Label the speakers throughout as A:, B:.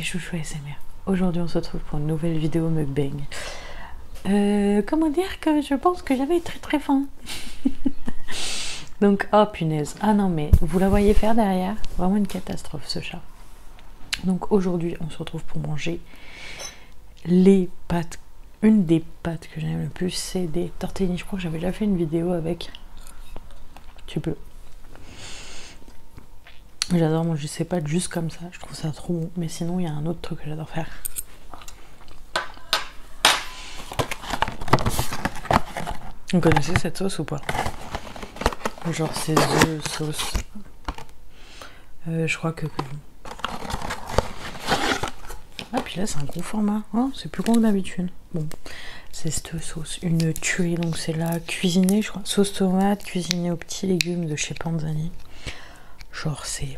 A: c'est Chouchou ASMR. Aujourd'hui on se retrouve pour une nouvelle vidéo mukbang. Comment dire que je pense que j'avais très faim. Donc, oh punaise. Ah non mais, vous la voyez faire derrière? Vraiment une catastrophe ce chat. Donc aujourd'hui on se retrouve pour manger les pâtes. Une des pâtes que j'aime le plus, c'est des tortellini. Je crois que j'avais déjà fait une vidéo avec. Tu peux. J'adore manger ces pâtes juste comme ça, je trouve ça trop bon. Mais sinon, il y a un autre truc que j'adore faire. Vous connaissez cette sauce ou pas? Genre ces deux sauces. Je crois que... Ah, puis là, c'est un gros format. Oh, c'est plus grand que d'habitude. Bon, c'est cette sauce. Une tuerie, donc c'est la cuisinée, je crois. Sauce tomate, cuisinée aux petits légumes de chez Panzani. Genre, c'est...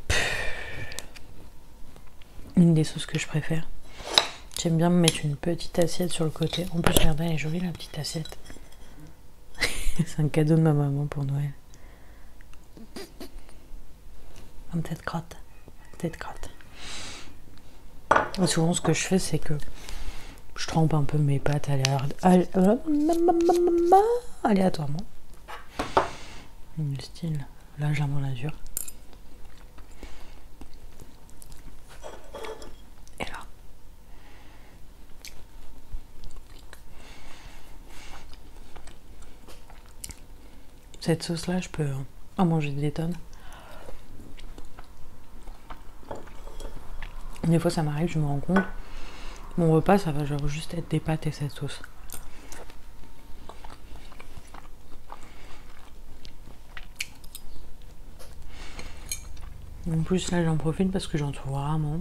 A: une des sauces que je préfère. J'aime bien me mettre une petite assiette sur le côté. En plus, regardez, elle est jolie la petite assiette. C'est un cadeau de ma maman pour Noël. Une tête crotte. Tête crotte. Et souvent, ce que je fais, c'est que je trempe un peu mes pâtes aléatoirement. Le style. Là, j'ai mon azur. Cette sauce là, je peux en manger des tonnes. Des fois ça m'arrive, je me rends compte, mon repas ça va genre juste être des pâtes et cette sauce. En plus là j'en profite parce que j'en trouve rarement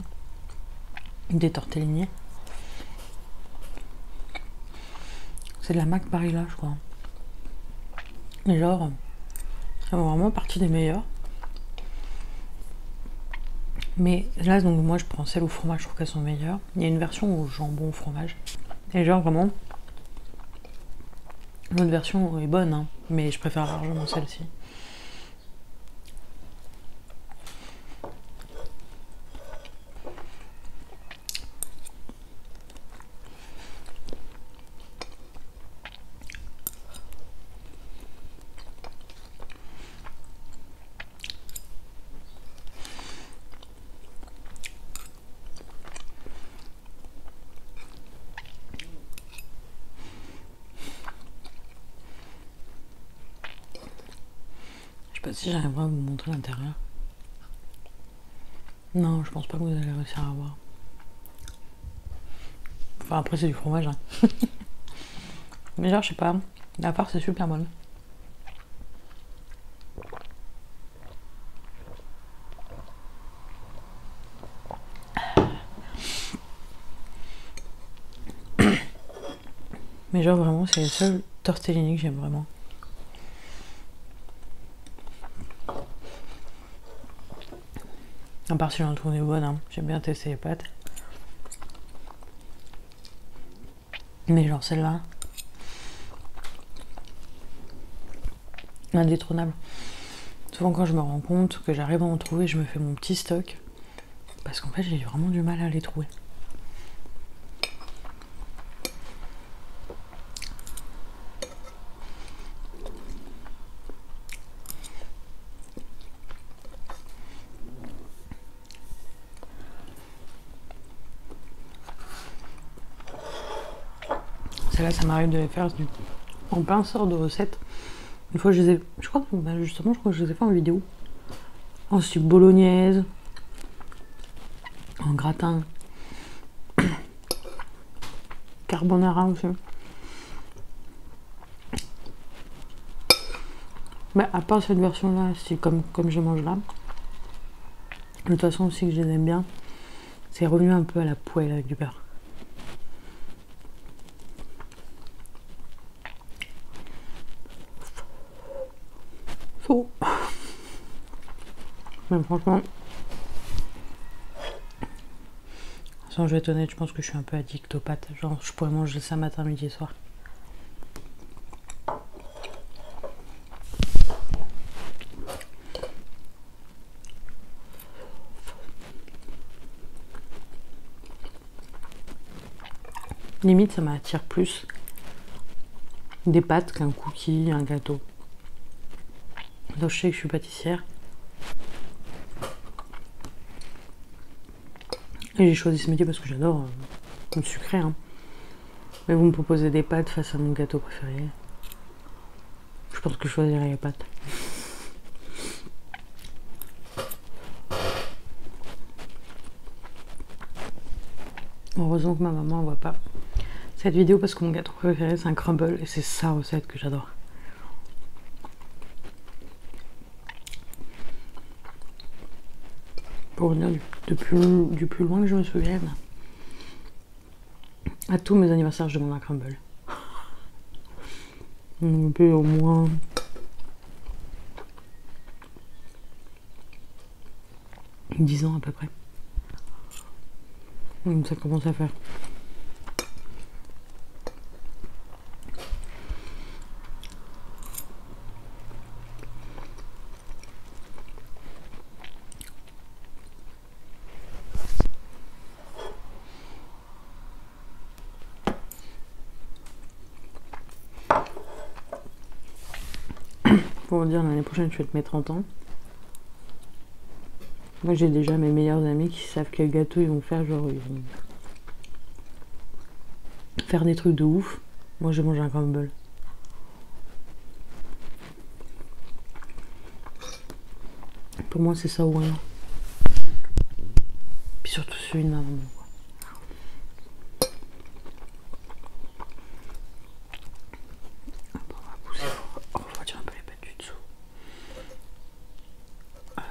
A: des tortellini. C'est de la marque Barilla je crois. Et genre, ça fait vraiment partie des meilleurs. Mais là, donc moi, je prends celle au fromage, je trouve qu'elles sont meilleures. Il y a une version au jambon au fromage. Et genre, vraiment, l'autre version est bonne, hein, mais je préfère largement celle-ci. Je sais pas si j'arriverai à vous montrer l'intérieur. Non, je pense pas que vous allez réussir à voir. Enfin, après, c'est du fromage. Hein. Mais genre, je sais pas, la part c'est super bonne. Mais genre, vraiment, c'est les seuls tortellini que j'aime vraiment. À part si j'en trouve des bonnes, hein. J'aime bien tester les pâtes. Mais genre celle-là, indétrônable. Souvent quand je me rends compte que j'arrive à en trouver, je me fais mon petit stock. Parce qu'en fait j'ai vraiment du mal à les trouver. Celle-là, ça m'arrive de les faire en plein sort de recettes. Une fois, je les ai... Je crois que, bah justement, je crois que je les ai fait en vidéo. En soupe bolognaise. En gratin. Carbonara aussi. Mais à part cette version-là, c'est comme je mange là. De toute façon aussi que je les aime bien. C'est revenu un peu à la poêle avec du beurre. Faux. Mais franchement, sans je vais être honnête, je pense que je suis un peu addict aux pâtes. Genre, je pourrais manger ça matin, midi et soir. Limite, ça m'attire plus des pâtes qu'un cookie, un gâteau. Donc je sais que je suis pâtissière. Et j'ai choisi ce métier parce que j'adore le sucré. Hein. Mais vous me proposez des pâtes face à mon gâteau préféré. Je pense que je choisirais les pâtes. Heureusement que ma maman ne voit pas cette vidéo parce que mon gâteau préféré c'est un crumble et c'est sa recette que j'adore. Pour venir du plus loin que je me souvienne, à tous mes anniversaires je demande un crumble. Depuis au moins 10 ans à peu près. Donc ça commence à faire. Pour vous dire, l'année prochaine je fête mes 30 ans. Moi j'ai déjà mes meilleurs amis qui savent quel gâteau ils vont faire, genre ils vont faire des trucs de ouf. Moi je mange un crumble. Pour moi c'est ça ou rien. Puis surtout celui de ma maman. On va pousser pour refroidir un peu les pâtes du dessous. Hop.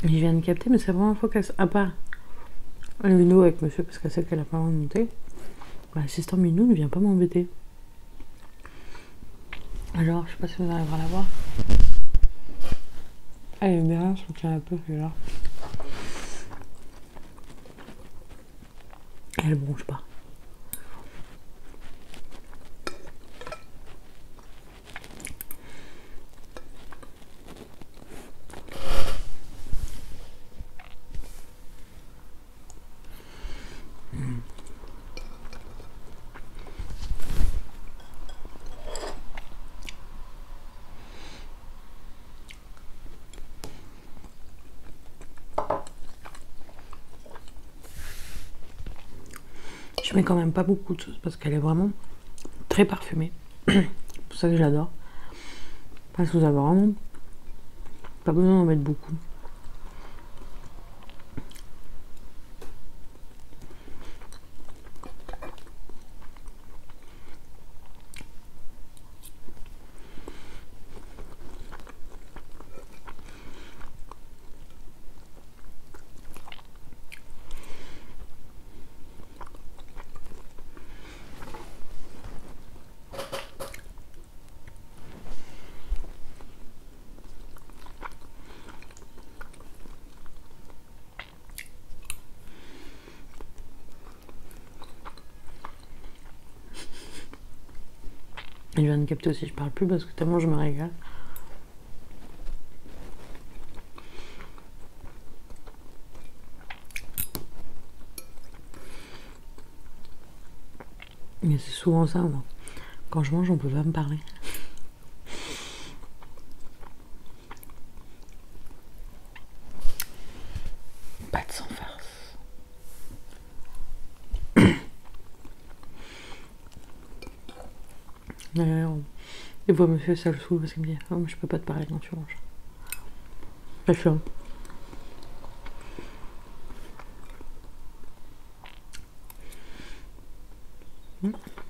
A: Je viens de capter, mais c'est la première fois qu'elle... À part une vidéo avec monsieur, parce qu'elle sait qu'elle a pas monté, l'assistant Minou ne vient pas m'embêter. Alors, je sais pas si vous arriverez à la voir. Elle est bien, je trouve qu'elle est un peu là. Elle bronche pas. Je mets quand même pas beaucoup de sauce parce qu'elle est vraiment très parfumée. C'est pour ça que j'adore. Parce que vous avez vraiment pas besoin d'en mettre beaucoup. Et je viens de capter aussi, je parle plus parce que tellement je me régale. Mais c'est souvent ça, moi. Quand je mange, on peut pas me parler. Pas de sans farce. D'ailleurs, des fois, monsieur, ça le saoule parce qu'il me dit oh, mais je peux pas te parler quand tu manges. Pas chaud.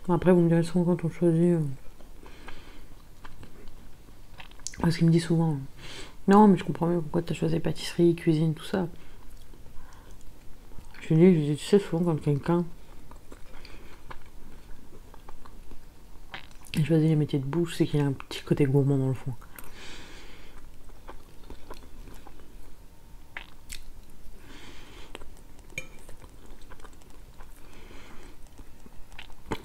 A: Après, vous me direz souvent quand on choisit. Parce qu'il me dit souvent non, mais je comprends mieux pourquoi tu as choisi pâtisserie, cuisine, tout ça. Je lui dis, tu sais, souvent quand quelqu'un choisit les métiers de bouche, c'est qu'il a un petit côté gourmand dans le fond.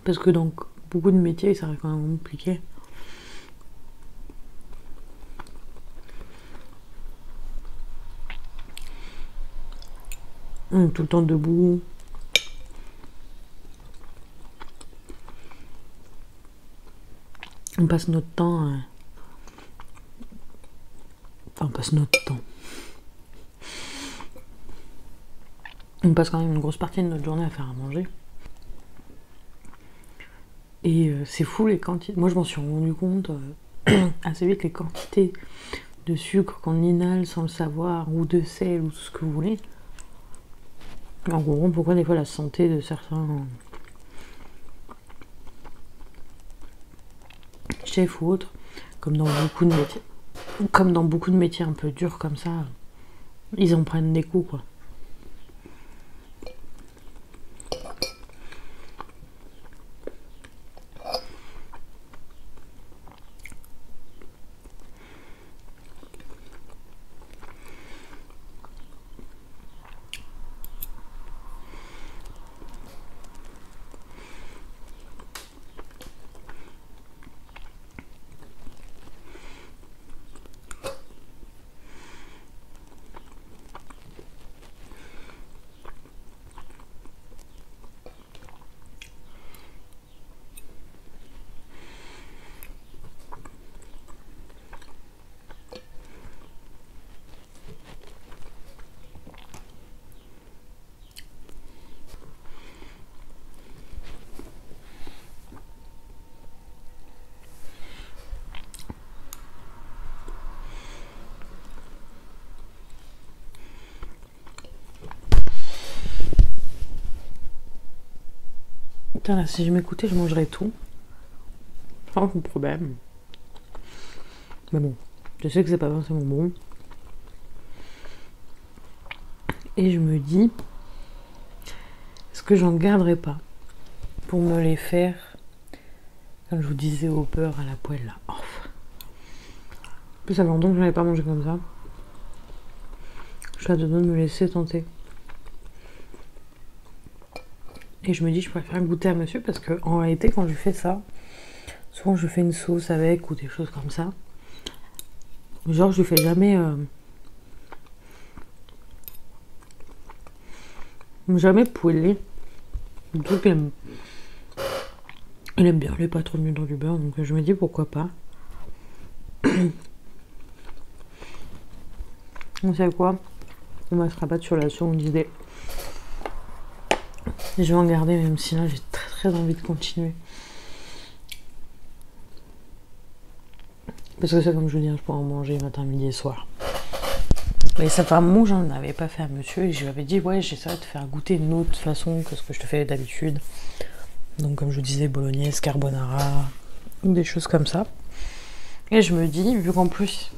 A: Parce que dans beaucoup de métiers, ça reste quand même compliqué. On est tout le temps debout. On passe notre temps Enfin, on passe notre temps. On passe quand même une grosse partie de notre journée à faire à manger. Et c'est fou les quantités. Moi, je m'en suis rendu compte assez vite, les quantités de sucre qu'on inhale sans le savoir, ou de sel, ou tout ce que vous voulez. On comprend pourquoi des fois la santé de certains chefs ou autres, comme dans beaucoup de métiers un peu durs comme ça, ils en prennent des coups, quoi. Putain, là, si je m'écoutais, je mangerais tout. Pas mon problème. Mais bon, je sais que c'est pas forcément bon. Et je me dis, est-ce que j'en garderai pas pour me les faire, comme je vous disais, au beurre à la poêle là. Oh. En plus, ça fait longtemps que je n'avais pas mangé comme ça. Je suis à deux doigts de me laisser tenter. Et je me dis, je préfère goûter à monsieur parce que en réalité, quand je fais ça, souvent je fais une sauce avec ou des choses comme ça. Genre, je fais jamais. Jamais poêlé. Le truc, il aime bien les pas trop venus dans du beurre, donc je me dis pourquoi pas. Vous savez quoi? On va se rabattre sur la seconde idée. Et je vais en garder, même si là j'ai très très envie de continuer. Parce que ça, comme je vous dis, je pourrais en manger matin, midi et soir. Mais ça fait un moment que j'en avais pas fait à monsieur et je lui avais dit ouais, j'essaierai de faire goûter une autre façon que ce que je te fais d'habitude. Donc comme je vous disais, bolognaise, carbonara, ou des choses comme ça. Et je me dis, vu qu'en plus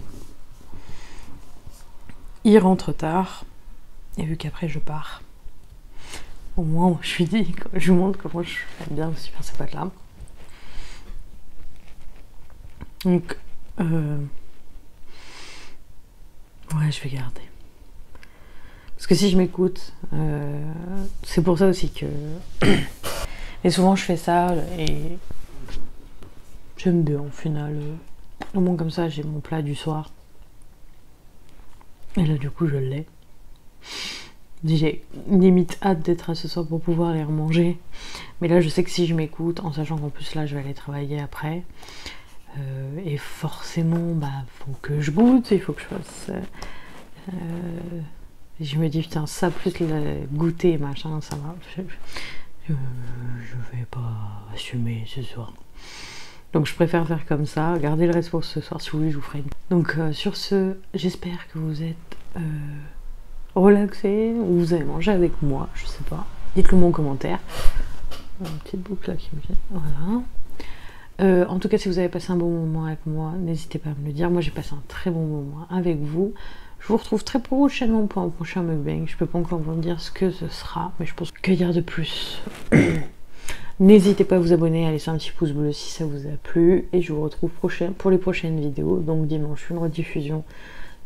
A: il rentre tard, et vu qu'après je pars, au moins je lui dis, je vous montre comment je fais bien aussi faire ces pâtes là. Donc ouais, je vais garder. Parce que si je m'écoute, c'est pour ça aussi que... Et souvent je fais ça et J'aime bien au final. Au moins comme ça j'ai mon plat du soir. Et là du coup je l'ai. J'ai limite hâte d'être à ce soir pour pouvoir aller remanger. Mais là je sais que si je m'écoute, en sachant qu'en plus là je vais aller travailler après, et forcément bah faut que je goûte, il faut que je fasse... je me dis putain ça plus le goûter machin ça va. Je vais pas assumer ce soir. Donc je préfère faire comme ça, garder le reste pour ce soir, si vous voulez je vous ferai une. Donc sur ce, j'espère que vous êtes relaxés, ou vous avez mangé avec moi, je sais pas. Dites-le moi en commentaire. Une petite boucle là qui me vient, voilà. En tout cas si vous avez passé un bon moment avec moi, n'hésitez pas à me le dire. Moi j'ai passé un très bon moment avec vous. Je vous retrouve très prochainement pour un prochain mukbang. Je peux pas encore vous dire ce que ce sera, mais je pense que dire de plus. N'hésitez pas à vous abonner, à laisser un petit pouce bleu si ça vous a plu. Et je vous retrouve pour les prochaines vidéos. Donc dimanche, une rediffusion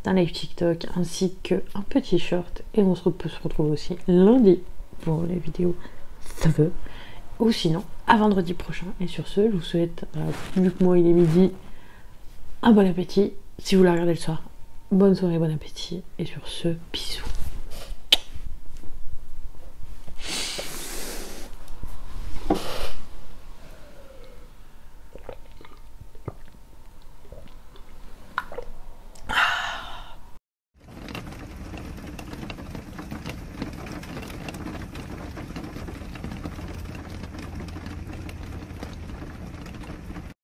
A: d'un live TikTok ainsi qu'un petit short. Et on peut se retrouver aussi lundi pour les vidéos ça veut. Ou sinon, à vendredi prochain. Et sur ce, je vous souhaite, vu que moi il est midi, un bon appétit. Si vous la regardez le soir, bonne soirée, bon appétit. Et sur ce, bisous.